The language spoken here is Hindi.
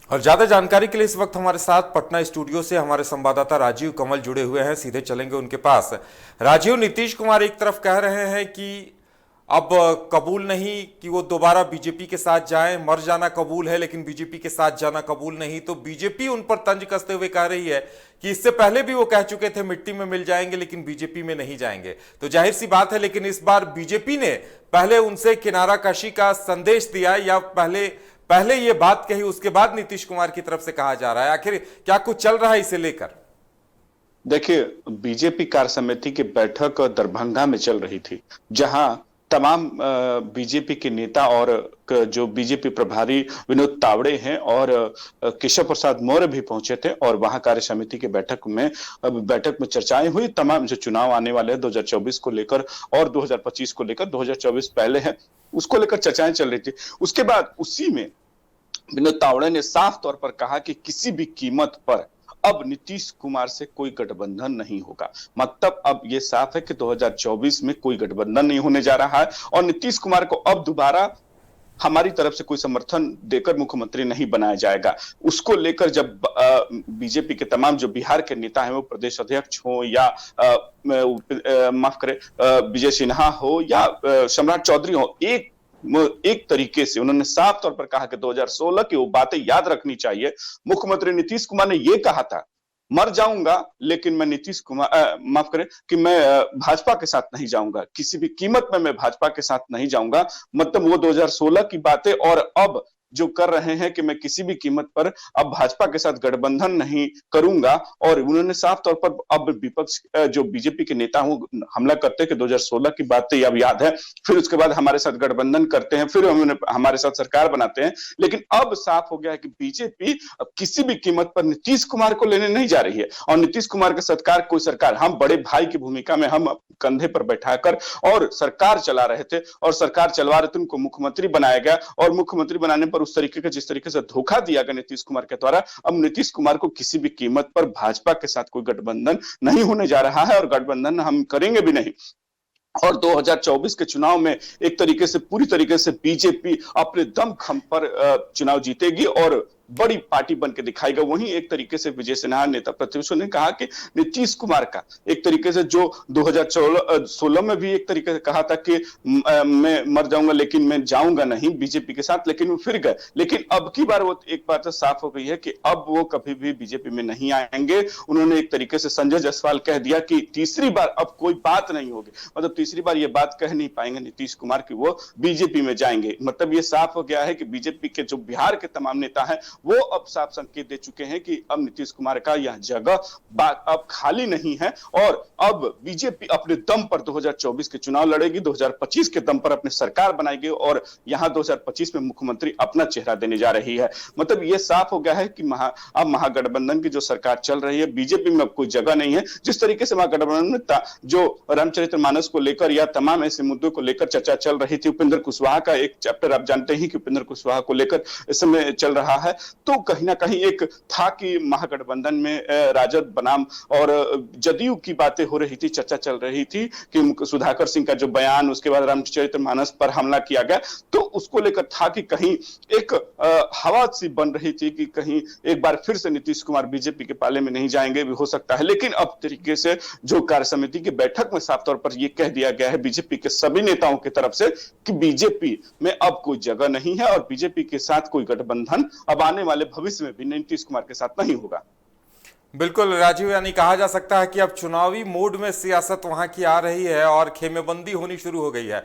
और ज्यादा जानकारी के लिए इस वक्त हमारे साथ पटना स्टूडियो से हमारे संवाददाता राजीव कमल जुड़े हुए हैं। सीधे चलेंगे उनके पास। राजीव, नीतीश कुमार एक तरफ कह रहे हैं कि अब कबूल नहीं कि वो दोबारा बीजेपी के साथ जाएं, मर जाना कबूल है लेकिन बीजेपी के साथ जाना कबूल नहीं। तो बीजेपी उन पर तंज कसते हुए कह रही है कि इससे पहले भी वो कह चुके थे मिट्टी में मिल जाएंगे लेकिन बीजेपी में नहीं जाएंगे। तो जाहिर सी बात है, लेकिन इस बार बीजेपी ने पहले उनसे किनारा कशी का संदेश दिया, या पहले पहले ये बात कही उसके बाद नीतीश कुमार की तरफ से कहा जा रहा है। आखिर क्या कुछ चल रहा है इसे लेकर? देखिए, बीजेपी कार्य समिति की बैठक दरभंगा में चल रही थी, जहां तमाम बीजेपी के नेता और जो बीजेपी प्रभारी विनोद तावड़े हैं और केशव प्रसाद मौर्य भी पहुंचे थे। और वहां कार्य समिति की बैठक में चर्चाएं हुई। तमाम जो चुनाव आने वाले हैं 2024 को लेकर और 2025 को लेकर, 2024 पहले है, उसको लेकर चर्चाएं चल रही थी। उसके बाद उसी में विनोद तावड़े ने साफ तौर पर कहा कि किसी भी कीमत पर अब नीतीश कुमार से कोई गठबंधन नहीं होगा। मतलब अब यह साफ है कि 2024 में कोई गठबंधन नहीं होने जा रहा है और नीतीश कुमार को अब दोबारा हमारी तरफ से कोई समर्थन देकर मुख्यमंत्री नहीं बनाया जाएगा। उसको लेकर जब बीजेपी के तमाम जो बिहार के नेता हैं, वो प्रदेश अध्यक्ष हो या माफ करें विजय सिन्हा हो या सम्राट चौधरी हो, एक तरीके से उन्होंने साफ तौर पर कहा कि 2016 की वो बातें याद रखनी चाहिए। मुख्यमंत्री नीतीश कुमार ने यह कहा था, मर जाऊंगा लेकिन मैं नीतीश कुमार माफ करें कि मैं भाजपा के साथ नहीं जाऊंगा, किसी भी कीमत में मैं भाजपा के साथ नहीं जाऊंगा। मतलब वो 2016 की बातें और अब जो कर रहे हैं कि मैं किसी भी कीमत पर अब भाजपा के साथ गठबंधन नहीं करूंगा। और उन्होंने साफ तौर पर अब विपक्ष जो बीजेपी के नेता हूं हमला करते हैं कि 2016 की बातें अब याद है, फिर उसके बाद हमारे साथ गठबंधन करते हैं, फिर हमारे साथ सरकार बनाते हैं। लेकिन अब साफ हो गया है कि बीजेपी अब किसी भी कीमत पर नीतीश कुमार को लेने नहीं जा रही है। और नीतीश कुमार का सत्कार कोई सरकार, हम बड़े भाई की भूमिका में हम कंधे पर बैठाकर और सरकार चला रहे थे और सरकार चलवा रहे थे, उनको मुख्यमंत्री बनाया गया। और मुख्यमंत्री बनाने पर उस तरीके का जिस तरीके से धोखा दिया गया नीतीश कुमार के द्वारा, अब नीतीश कुमार को किसी भी कीमत पर भाजपा के साथ कोई गठबंधन नहीं होने जा रहा है और गठबंधन हम करेंगे भी नहीं। और 2024 के चुनाव में एक तरीके से पूरी तरीके से बीजेपी अपने दमखम पर चुनाव जीतेगी और बड़ी पार्टी बन के दिखाएगा। वहीं एक तरीके से विजय सिन्हा नेता प्रतिपक्ष ने कहा कि नीतीश कुमार का एक तरीके से जो 2016 में भी एक तरीके से कहा था कि मैं मर जाऊंगा लेकिन मैं जाऊंगा नहीं बीजेपी के साथ, लेकिन वो फिर गए। लेकिन अब की बार वो एक बात तो साफ हो गई है कि अब वो कभी भी बीजेपी में नहीं आएंगे। उन्होंने एक तरीके से संजय जायसवाल कह दिया कि तीसरी बार अब कोई बात नहीं होगी, मतलब तीसरी बार ये बात कह नहीं पाएंगे नीतीश कुमार की वो बीजेपी में जाएंगे। मतलब ये साफ हो गया है कि बीजेपी के जो बिहार के तमाम नेता हैं वो अब साफ संकेत दे चुके हैं कि अब नीतीश कुमार का यह जगह अब खाली नहीं है और अब बीजेपी अपने दम पर 2024 के चुनाव लड़ेगी, 2025 के दम पर अपनी सरकार बनाएगी और यहां 2025 में मुख्यमंत्री अपना चेहरा देने जा रही है। मतलब यह साफ हो गया है कि अब महागठबंधन की जो सरकार चल रही है, बीजेपी में अब कोई जगह नहीं है। जिस तरीके से महागठबंधन में जो रामचरितमानस को लेकर या तमाम ऐसे मुद्दों को लेकर चर्चा चल रही थी, उपेंद्र कुशवाहा का एक चैप्टर आप जानते हैं कि उपेंद्र कुशवाहा को लेकर इस समय चल रहा है, तो कहीं ना कहीं एक था कि महागठबंधन में राजद बनाम और जदयू की बातें हो रही थी, चर्चा चल रही थी कि सुधाकर सिंह का जो बयान, उसके बाद रामचरितमानस पर हमला किया गया, तो उसको लेकर था कि कहीं एक हवा सी बन रही थी कि कहीं एक बार फिर से नीतीश कुमार बीजेपी के पाले में नहीं जाएंगे, भी हो सकता है। लेकिन अब तरीके से जो कार्य समिति की बैठक में साफ तौर पर यह कह दिया गया है बीजेपी के सभी नेताओं की तरफ से कि बीजेपी में अब कोई जगह नहीं है और बीजेपी के साथ कोई गठबंधन अब आने वाले भविष्य में भी नीतीश कुमार के साथ नहीं होगा। बिल्कुल राजीव, यानी कहा जा सकता है कि अब चुनावी मोड में सियासत वहां की आ रही है और खेमेबंदी होनी शुरू हो गई है।